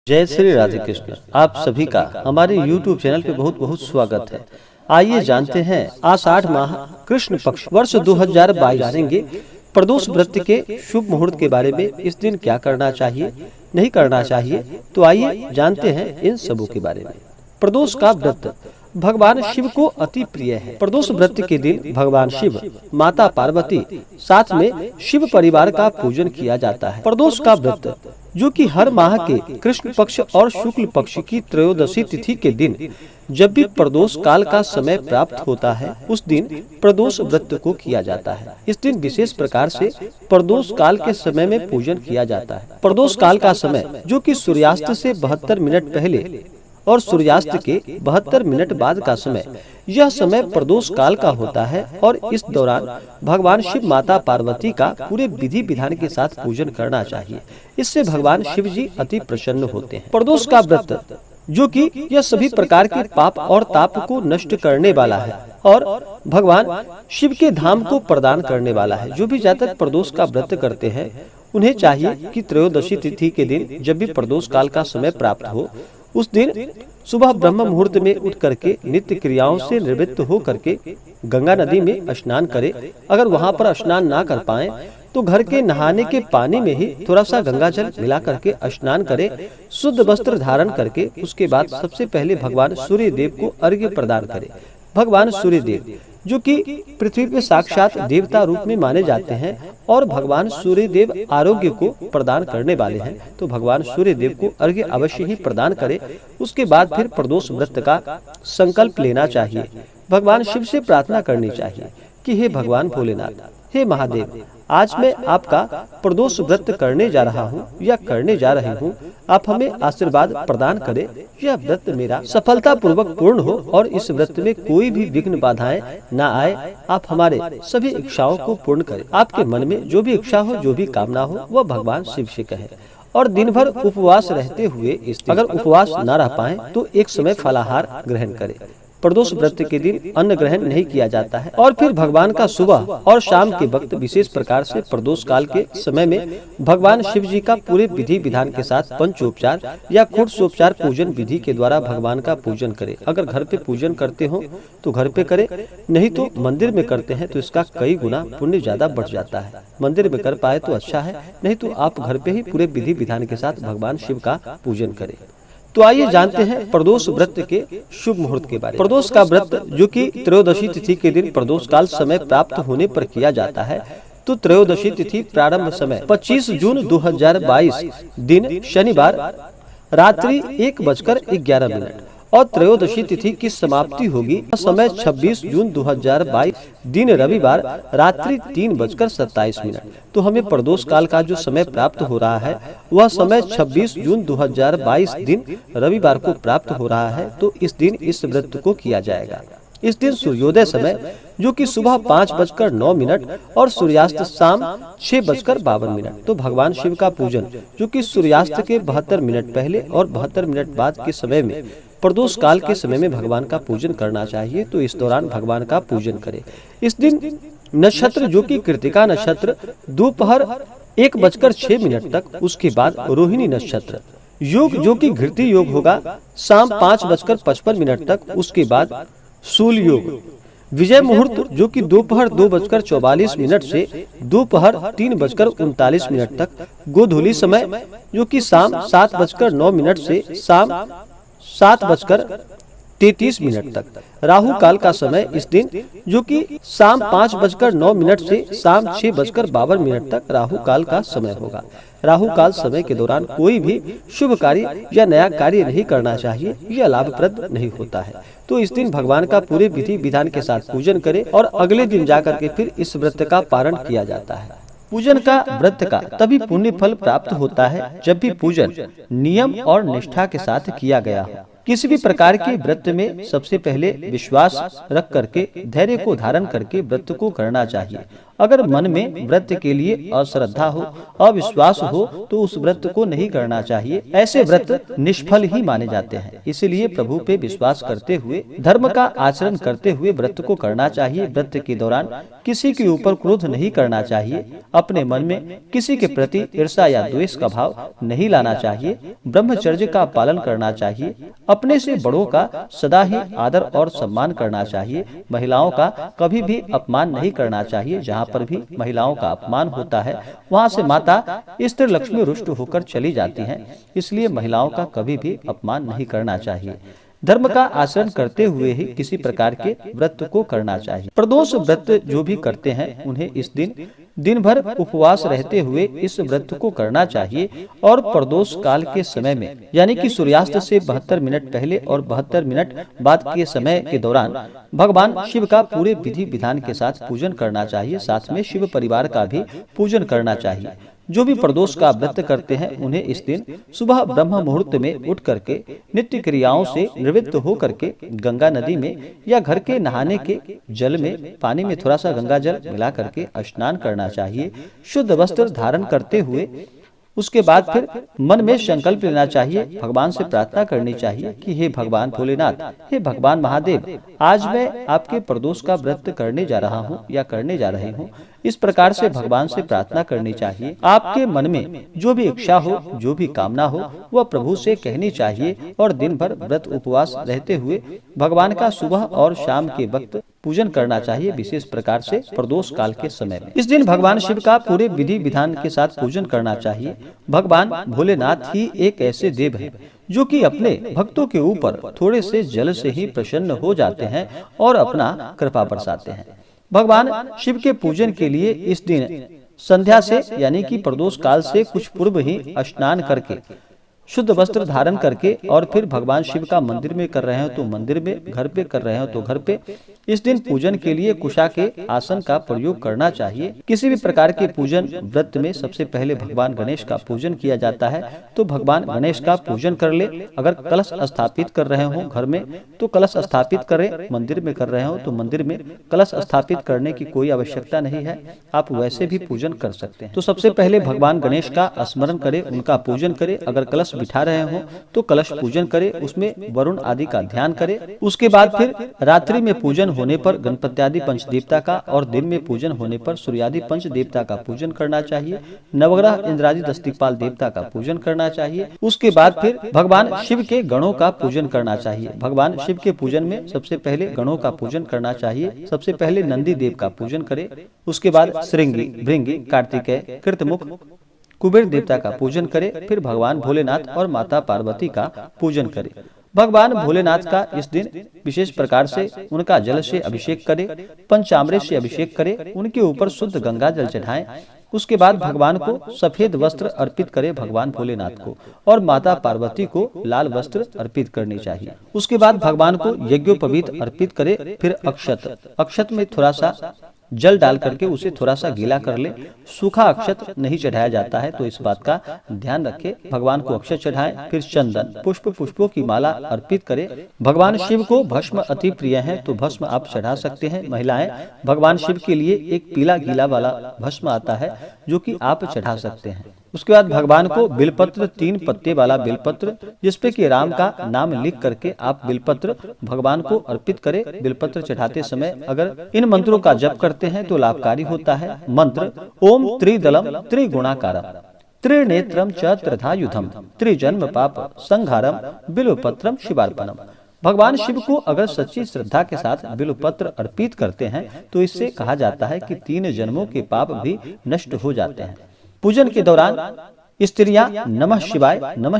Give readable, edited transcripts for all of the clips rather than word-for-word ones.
जय श्री राधे कृष्ण। आप सभी का हमारे YouTube चैनल पे बहुत बहुत स्वागत है। आइए जानते हैं आषाढ़ माह कृष्ण पक्ष वर्ष 2022 जानेंगे प्रदोष व्रत के शुभ मुहूर्त के बारे में। इस दिन क्या करना चाहिए, नहीं करना चाहिए, तो आइए जानते हैं इन सबों के बारे में। प्रदोष का व्रत भगवान शिव को अति प्रिय है। प्रदोष व्रत के दिन भगवान शिव, माता पार्वती साथ में शिव परिवार का पूजन किया जाता है। प्रदोष का व्रत जो कि हर माह के कृष्ण पक्ष और शुक्ल पक्ष की त्रयोदशी तिथि के दिन जब भी प्रदोष काल का समय प्राप्त होता है, उस दिन प्रदोष व्रत को किया जाता है। इस दिन विशेष प्रकार से प्रदोष काल के समय में पूजन किया जाता है। प्रदोष काल का समय जो कि सूर्यास्त से 72 मिनट पहले और सूर्यास्त के 72 मिनट बाद का समय, यह समय प्रदोष काल का होता है और इस दौरान भगवान शिव, माता पार्वती का पूरे विधि विधान के साथ पूजन करना चाहिए। इससे भगवान शिव जी अति प्रसन्न होते हैं। प्रदोष का व्रत जो कि यह सभी प्रकार के पाप और ताप को नष्ट करने वाला है और भगवान शिव के धाम को प्रदान करने वाला है। जो भी जातक प्रदोष का व्रत करते हैं, उन्हें चाहिए कि त्रयोदशी तिथि के दिन जब भी प्रदोष काल का समय प्राप्त हो, उस दिन सुबह ब्रह्म मुहूर्त में उठ करके नित्य क्रियाओं से निवृत्त हो करके गंगा नदी में स्नान करे। अगर वहां पर स्नान ना कर पाए तो घर के नहाने के पानी में ही थोड़ा सा गंगा जल मिला करके स्नान करे। शुद्ध वस्त्र धारण करके उसके बाद सबसे पहले भगवान सूर्य देव को अर्घ्य प्रदान करे। भगवान सूर्य देव जो कि पृथ्वी पे साक्षात देवता रूप में माने जाते हैं और भगवान सूर्य देव आरोग्य को प्रदान करने वाले हैं, तो भगवान सूर्य देव को अर्घ्य अवश्य ही प्रदान करे। उसके बाद फिर प्रदोष व्रत का संकल्प लेना चाहिए। भगवान शिव से प्रार्थना करनी चाहिए कि हे भगवान भोलेनाथ, हे महादेव, आज मैं आपका प्रदोष व्रत करने जा रहा हूँ या करने जा रही हूँ। आप हमें आशीर्वाद प्रदान करें। यह व्रत मेरा सफलता पूर्वक पूर्ण हो और इस व्रत में कोई भी विघ्न बाधाएं ना आए। आप हमारे सभी इच्छाओं को पूर्ण करें। आपके मन में जो भी इच्छा हो, जो भी कामना हो, वह भगवान शिव से कहे। और दिन भर उपवास रहते हुए अगर उपवास न रह पाए तो एक समय फलाहार ग्रहण करें। प्रदोष व्रत के दिन अन्न ग्रहण नहीं किया जाता है। और फिर भगवान का सुबह और शाम के वक्त विशेष प्रकार से प्रदोष काल के समय में भगवान शिव जी का पूरे विधि विधान के साथ पंचोपचार या षोडशोपचार पूजन विधि के द्वारा भगवान का पूजन करें। अगर घर पे पूजन करते हो तो घर पे करें, नहीं तो मंदिर में करते हैं तो इसका कई गुना पुण्य ज्यादा बढ़ जाता है। मंदिर में कर पाए तो अच्छा है, नहीं तो आप घर पे ही पूरे विधि विधान के साथ भगवान शिव का पूजन करें। तो आइए जानते हैं प्रदोष व्रत के शुभ मुहूर्त के बारे में। प्रदोष का व्रत जो कि त्रयोदशी तिथि के दिन प्रदोष काल समय प्राप्त होने पर किया जाता है, तो त्रयोदशी तिथि प्रारंभ समय 25 जून 2022 दिन शनिवार रात्रि 1:11 और त्रयोदशी तिथि की समाप्ति होगी समय 26 जून 2022 दिन रविवार रात्रि 3:27। तो हमें प्रदोष काल का जो समय प्राप्त हो रहा है वह समय 26 जून 2022 दिन रविवार को प्राप्त हो रहा है। तो इस दिन इस व्रत को किया जाएगा। इस दिन सूर्योदय समय जो कि सुबह 5:09 और सूर्यास्त शाम 6:52। तो भगवान शिव का पूजन जो कि सूर्यास्त के 72 मिनट पहले और 72 मिनट बाद के समय में प्रदोष काल के समय में भगवान का पूजन करना चाहिए। तो इस दौरान भगवान का पूजन करें। इस दिन नक्षत्र जो कि कृतिका नक्षत्र दोपहर 1:06 तक, उसके बाद रोहिणी नक्षत्र योग जो कि घृति योग होगा शाम 5:55 तक, उसके बाद सूल योग। विजय मुहूर्त जो कि दोपहर 2:44 से दोपहर 3:39 तक। गोधूली समय जो कि शाम 7:09 से शाम 7:33 तक। राहु काल का समय इस दिन जो कि शाम 5:09 से शाम 6:52 तक राहु काल का समय होगा। राहु काल समय के दौरान कोई भी शुभ कार्य या नया कार्य नहीं करना चाहिए, यह लाभप्रद नहीं होता है। तो इस दिन भगवान का पूरे विधि विधान के साथ पूजन करें और अगले दिन जाकर के फिर इस व्रत का पारण किया जाता है। पूजन का व्रत का तभी पुण्य फल प्राप्त होता है जब भी पूजन नियम और निष्ठा के साथ किया गया हो। किसी भी प्रकार के व्रत में सबसे पहले विश्वास रख करके धैर्य को धारण करके व्रत को करना चाहिए। अगर मन में व्रत के लिए अश्रद्धा हो, अविश्वास हो तो उस व्रत को नहीं करना चाहिए। ऐसे व्रत निष्फल ही माने जाते हैं। इसलिए प्रभु पे विश्वास करते हुए धर्म का आचरण करते हुए व्रत को करना चाहिए। व्रत के दौरान किसी के ऊपर क्रोध नहीं करना चाहिए। अपने मन में किसी के प्रति ईर्ष्या या द्वेष का भाव नहीं लाना चाहिए। ब्रह्मचर्य का पालन करना चाहिए। अपने से बड़ों का सदा ही आदर और सम्मान करना चाहिए। महिलाओं का कभी भी अपमान नहीं करना चाहिए। जहाँ पर भी महिलाओं का अपमान होता है वहाँ से माता स्त्री लक्ष्मी रुष्ट होकर चली जाती हैं। इसलिए महिलाओं का कभी भी अपमान नहीं करना चाहिए। धर्म का आचरण करते हुए ही किसी प्रकार के व्रत को करना चाहिए। प्रदोष व्रत जो भी करते हैं उन्हें इस दिन भर उपवास रहते हुए इस व्रत को करना चाहिए। और प्रदोष काल के समय में यानी कि सूर्यास्त से 72 मिनट पहले और 72 मिनट बाद के समय के दौरान भगवान शिव का पूरे विधि विधान के साथ पूजन करना चाहिए। साथ में शिव परिवार का भी पूजन करना चाहिए। जो भी प्रदोष का व्रत करते हैं उन्हें इस दिन सुबह ब्रह्म मुहूर्त में उठ करके नित्य क्रियाओं से निवृत्त हो करके गंगा नदी में या घर के नहाने के जल में पानी में थोड़ा सा गंगा जल मिला करके स्नान करना चाहिए। शुद्ध वस्त्र धारण करते हुए उसके बाद फिर मन में संकल्प लेना चाहिए, भगवान से प्रार्थना करनी चाहिए कि हे भगवान भोलेनाथ, हे भगवान महादेव, आज मैं आपके प्रदोष का व्रत करने जा रहा हूँ या करने जा रही हूँ। इस प्रकार से भगवान से प्रार्थना करनी चाहिए। आपके मन में जो भी इच्छा हो, जो भी कामना हो, वह प्रभु से कहनी चाहिए। और दिन भर व्रत उपवास रहते हुए भगवान का सुबह और शाम के वक्त पूजन करना चाहिए, विशेष प्रकार से प्रदोष काल के समय में। इस दिन भगवान शिव का पूरे विधि विधान के साथ पूजन करना चाहिए। भगवान भोलेनाथ ही एक ऐसे देव हैं जो कि अपने भक्तों के ऊपर थोड़े से जल से ही प्रसन्न हो जाते हैं और अपना कृपा बरसाते हैं। भगवान शिव के पूजन के लिए इस दिन संध्या से यानी कि प्रदोष काल से कुछ पूर्व ही स्नान करके शुद्ध वस्त्र धारण करके और फिर भगवान शिव का मंदिर में कर रहे हो तो मंदिर में, घर पे कर रहे हो तो घर पे, इस दिन पूजन के लिए कुशा के आसन का प्रयोग करना चाहिए। किसी भी प्रकार के पूजन व्रत में सबसे पहले भगवान गणेश का पूजन किया जाता है, तो भगवान गणेश का पूजन कर ले। अगर कलश स्थापित कर रहे हो घर में तो कलश स्थापित करें, मंदिर में कर रहे हो तो मंदिर में कलश स्थापित करने की कोई आवश्यकता नहीं है, आप वैसे भी पूजन कर सकते हैं। तो सबसे पहले भगवान गणेश का स्मरण करें, उनका पूजन करें। अगर कलश बिठा रहे हो तो कलश पूजन करें, उसमें वरुण आदि का ध्यान करें। उसके बाद फिर रात्रि में पूजन होने पर गणपति आदि पंच देवता का और दिन में पूजन होने पर सूर्यादि पंच देवता का पूजन करना चाहिए। नवग्रह इंद्रादि 10 दिक्पाल देवता का पूजन करना चाहिए। उसके बाद फिर भगवान शिव के गणों का पूजन करना चाहिए। भगवान शिव के पूजन में सबसे पहले गणों का पूजन करना चाहिए। सबसे पहले नंदी देव का पूजन करें, उसके बाद श्रृंगी, भृंगी, कार्तिकेय, कृतमुख, कुबेर देवता का पूजन करें। फिर भगवान भोलेनाथ और माता पार्वती का पूजन करें। भगवान भोलेनाथ का इस दिन विशेष प्रकार से उनका जल से अभिषेक करें, पंचामृत से अभिषेक करें, उनके ऊपर शुद्ध गंगा जल चढ़ाएं। उसके बाद भगवान को सफेद वस्त्र अर्पित करें भगवान भोलेनाथ को, और माता पार्वती को लाल वस्त्र अर्पित करनी चाहिए। उसके बाद भगवान को यज्ञोपवीत अर्पित करें। फिर अक्षत में थोड़ा सा जल डाल करके उसे थोड़ा सा गीला कर ले। सूखा अक्षत नहीं चढ़ाया जाता है, तो इस बात का ध्यान रखें। भगवान को अक्षत चढ़ाएं। फिर चंदन, पुष्पों की माला अर्पित करें। भगवान शिव को भस्म अति प्रिय है, तो भस्म आप चढ़ा सकते हैं। महिलाएं भगवान शिव के लिए एक पीला गीला वाला भस्म आता है जो कि आप चढ़ा सकते हैं। उसके बाद भगवान को बिलपत्र, 3 पत्ते वाला बिलपत्र जिसपे कि राम का नाम लिख करके आप बिलपत्र भगवान को अर्पित करें। बिलपत्र चढ़ाते समय अगर इन मंत्रों का जप करते हैं तो लाभकारी होता है। मंत्र: ओम त्रिदलम त्रिगुणाकारम त्रिनेत्रम च त्रिधायुधम त्रिजन्म पाप संहारम बिल्वपत्रम शिवार्पणम। भगवान शिव को अगर सच्ची श्रद्धा के साथ बिल्वपत्र अर्पित करते हैं तो इससे कहा जाता है कि 3 जन्मों के पाप भी नष्ट हो जाते हैं। पूजन के दौरान स्त्रियां नमः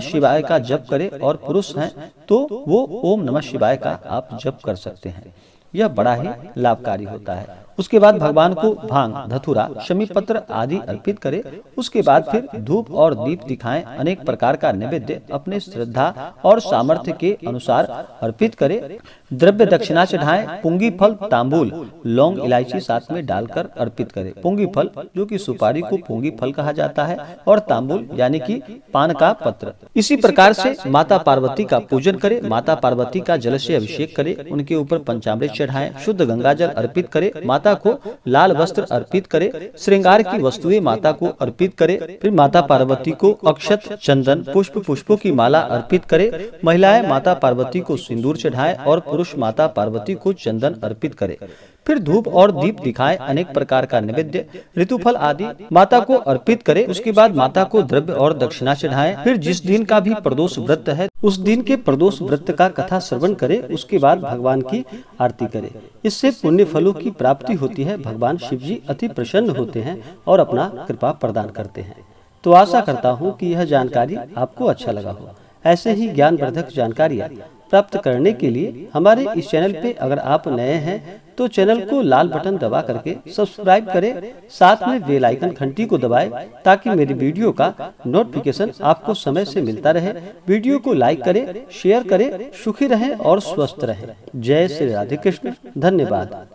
शिवाय का जप करें, और पुरुष हैं तो वो ओम नमः शिवाय का आप जप कर सकते हैं। यह बड़ा ही लाभकारी होता है। उसके बाद भगवान को भांग, धतूरा, शमी पत्र आदि अर्पित करें। उसके बाद फिर धूप और दीप दिखाएं। अनेक प्रकार का नैवेद्य अपने श्रद्धा और सामर्थ्य के अनुसार अर्पित करें। द्रव्य दक्षिणा चढ़ाएं। पुंगी फल, तांबूल, लौंग, इलायची साथ में डालकर अर्पित करें। पुंगी फल जो कि सुपारी को पुंगी फल कहा जाता है, और तांबूल यानी कि पान का पत्र। इसी प्रकार से माता पार्वती का पूजन करें। माता पार्वती का जल से अभिषेक करें। उनके ऊपर पंचामृत चढ़ाएं। शुद्ध गंगा जल अर्पित करें। माता को लाल वस्त्र अर्पित करें। श्रृंगार की वस्तुएं माता को अर्पित करें। फिर माता पार्वती को अक्षत, चंदन, पुष्पों की माला अर्पित करें। महिलाएं माता पार्वती को सिंदूर चढ़ाएं और पुरुष माता पार्वती को चंदन अर्पित करें। फिर धूप और दीप दिखाएं। अनेक प्रकार का नैवेद्य, ऋतुफल आदि माता को अर्पित करें। उसके बाद माता को द्रव्य और दक्षिणा चढ़ाएं। फिर जिस दिन का भी प्रदोष व्रत है, उस दिन के प्रदोष व्रत का कथा श्रवण करें। उसके बाद भगवान की आरती करें। इससे पुण्य फलों की प्राप्ति होती है। भगवान शिव जी अति प्रसन्न होते हैं और अपना कृपा प्रदान करते हैं। तो आशा करता हूँ कि यह जानकारी आपको अच्छा लगा हो। ऐसे ही ज्ञानवर्धक जानकारियाँ प्राप्त करने के लिए हमारे इस चैनल पे अगर आप नए हैं तो चैनल को लाल बटन दबा करके सब्सक्राइब करें। साथ में बेल आइकन घंटी को दबाएं ताकि मेरी वीडियो का नोटिफिकेशन आपको समय से मिलता रहे। वीडियो को लाइक करें, शेयर करें। सुखी रहें और स्वस्थ रहें। जय श्री राधे कृष्ण। धन्यवाद।